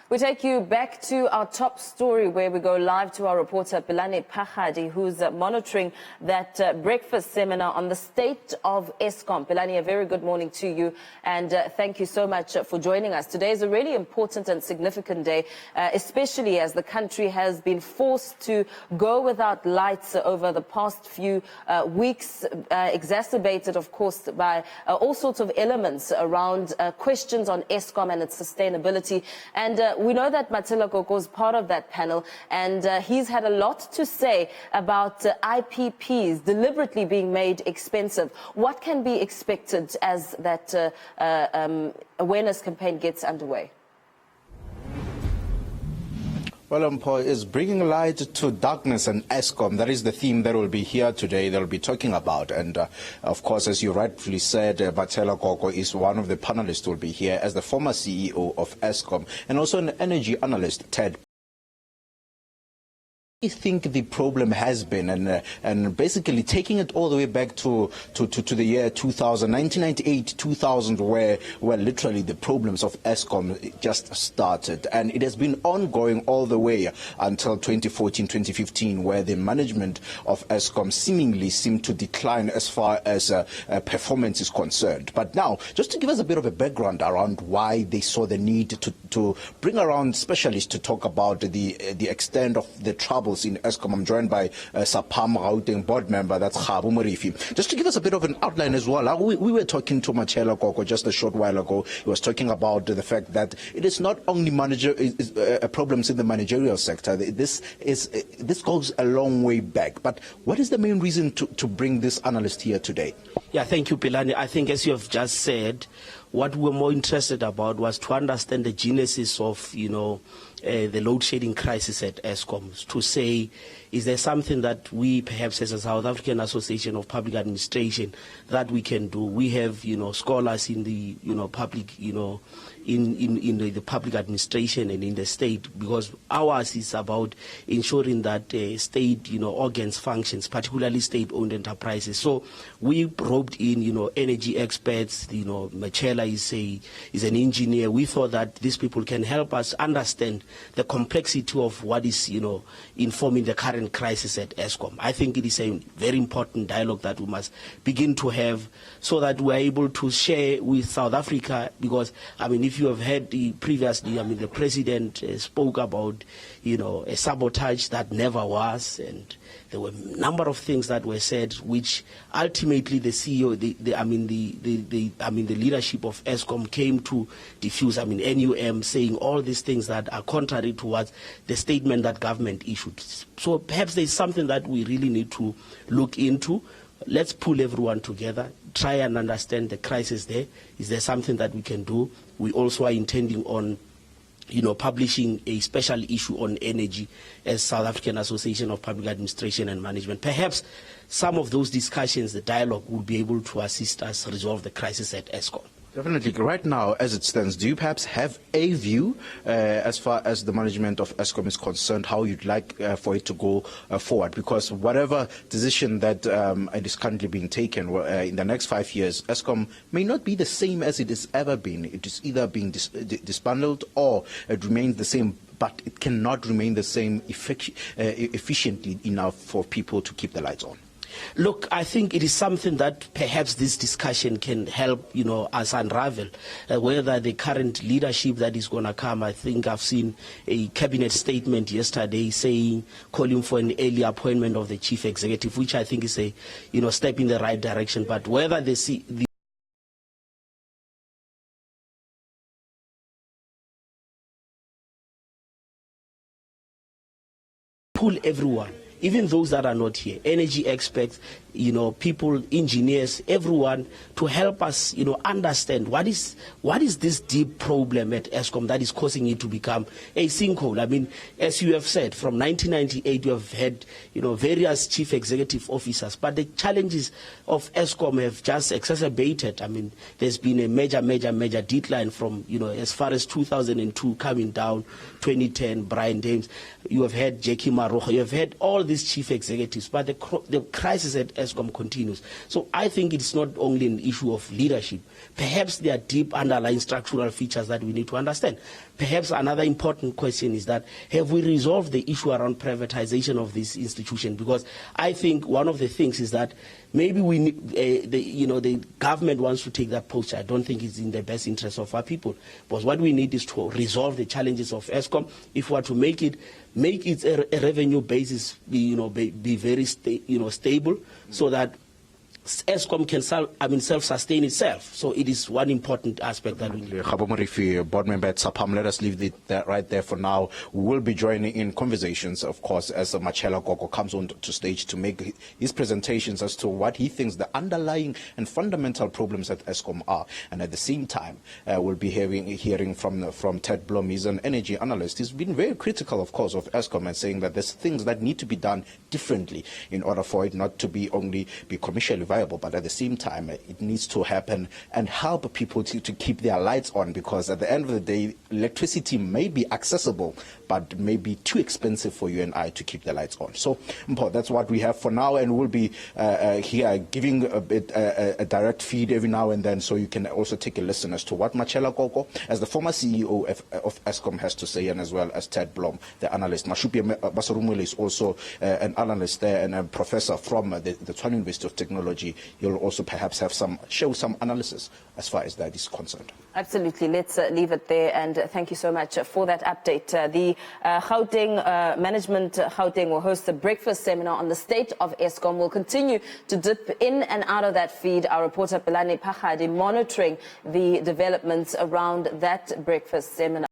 We take you back to our top story where we go live to our reporter Pelane Phakgadi, who's monitoring that breakfast seminar on the state of Eskom. Pelane, a very good morning to you, and thank you so much for joining us. Today is a really important and significant day, especially as the country has been forced to go without lights over the past few weeks, exacerbated, of course, by all sorts of elements around questions on Eskom and its sustainability. And we know that Matshela Koko is part of that panel, and he's had a lot to say about IPPs deliberately being made expensive. What can be expected as that awareness campaign gets underway? Well, Mpho is bringing light to darkness and Eskom. That is the theme that will be here today, they'll be talking about. And, of course, as you rightfully said, Matshela Koko is one of the panelists who will be here as the former CEO of Eskom and also an energy analyst, Ted. I think the problem has been, and basically taking it all the way back to the year 2000, 1998, 2000, where literally the problems of Eskom just started, and it has been ongoing all the way until 2014, 2015, where the management of Eskom seemingly seemed to decline as far as performance is concerned. But now, just to give us a bit of a background around why they saw the need to bring around specialists to talk about the extent of the trouble in Eskom. I'm joined by Sapam Gauteng board member, that's Khabu Morifi. Just to give us a bit of an outline as well, we were talking to Matshela Koko just a short while ago. He was talking about the fact that it is not only problems in the managerial sector. This goes a long way back. But what is the main reason to bring this analyst here today? Yeah, thank you, Pelane. I think, as you have just said, what we were more interested about was to understand the genesis of, the load shedding crisis at Eskom, to say, is there something that we perhaps as a South African Association of Public Administration that we can do? We have, scholars in the, public, in the public administration and in the state, because ours is about ensuring that state, organs functions, particularly state-owned enterprises. So we roped in, energy experts. Matshela is an engineer. We thought that these people can help us understand the complexity of what is, informing the current crisis at Eskom. I think it is a very important dialogue that we must begin to have, so that we're able to share with South Africa, because, if you have heard previously, the president spoke about, a sabotage that never was, and there were a number of things that were said, which ultimately the CEO, the leadership of Eskom came to diffuse. NUM saying all these things that are contrary towards the statement that government issued. So perhaps there's something that we really need to look into. Let's pull everyone together, try and understand the crisis there. Is there something that we can do? We also are intending on publishing a special issue on energy as South African Association of Public Administration and Management. Perhaps some of those discussions, the dialogue, will be able to assist us resolve the crisis at Eskom. Definitely. Right now, as it stands, do you perhaps have a view as far as the management of Eskom is concerned, how you'd like for it to go forward? Because whatever decision that it is currently being taken in the next 5 years, Eskom may not be the same as it has ever been. It is either being disbandled or it remains the same, but it cannot remain the same efficiently enough for people to keep the lights on. Look, I think it is something that perhaps this discussion can help, us unravel whether the current leadership that is going to come. I think I've seen a cabinet statement yesterday calling for an early appointment of the chief executive, which I think is a, step in the right direction. But whether they see pull everyone, even those that are not here, energy experts, people, engineers, everyone, to help us, understand what is this deep problem at Eskom that is causing it to become a sinkhole. As you have said, from 1998 you have had, various chief executive officers, but the challenges of Eskom have just exacerbated. There's been a major decline from, as far as 2002 coming down, 2010, Brian Dames, you have had Jackie Maroja, you have had all these chief executives, but the crisis at Eskom continues. So I think it's not only an issue of leadership. Perhaps there are deep underlying structural features that we need to understand. perhaps another important question is that, have we resolved the issue around privatization of this institution? Because I think one of the things is that maybe we need, the government wants to take that posture. I don't think it's in the best interest of our people. But what we need is to resolve the challenges of Eskom. If we are to make it a revenue basis, be very stable, so that Eskom can self-sustain itself. So it is one important aspect that we need. Board member at SAPAM, let us leave that right there for now. We will be joining in conversations, of course, as Matshela Koko comes on to stage to make his presentations as to what he thinks the underlying and fundamental problems at Eskom are. And at the same time, we'll be hearing from Ted Blom. He's an energy analyst. He's been very critical, of course, of Eskom and saying that there's things that need to be done differently in order for it not to be commercially viable, but at the same time, it needs to happen and help people to keep their lights on, because at the end of the day, electricity may be accessible, but may be too expensive for you and I to keep the lights on. So, Mpo, that's what we have for now, and we'll be here giving a direct feed every now and then, so you can also take a listen as to what Matshela Koko, as the former CEO of Eskom, has to say, and as well as Ted Blom, the analyst. Mashupi Basarumwele is also an analyst there and a professor from the Tshwane University of Technology. He'll also perhaps have show some analysis as far as that is concerned. Absolutely. Let's leave it there, and thank you so much for that update. The Gauteng management, Gauteng, will host a breakfast seminar on the state of Eskom. We'll continue to dip in and out of that feed. Our reporter Pelane Phakgadi monitoring the developments around that breakfast seminar.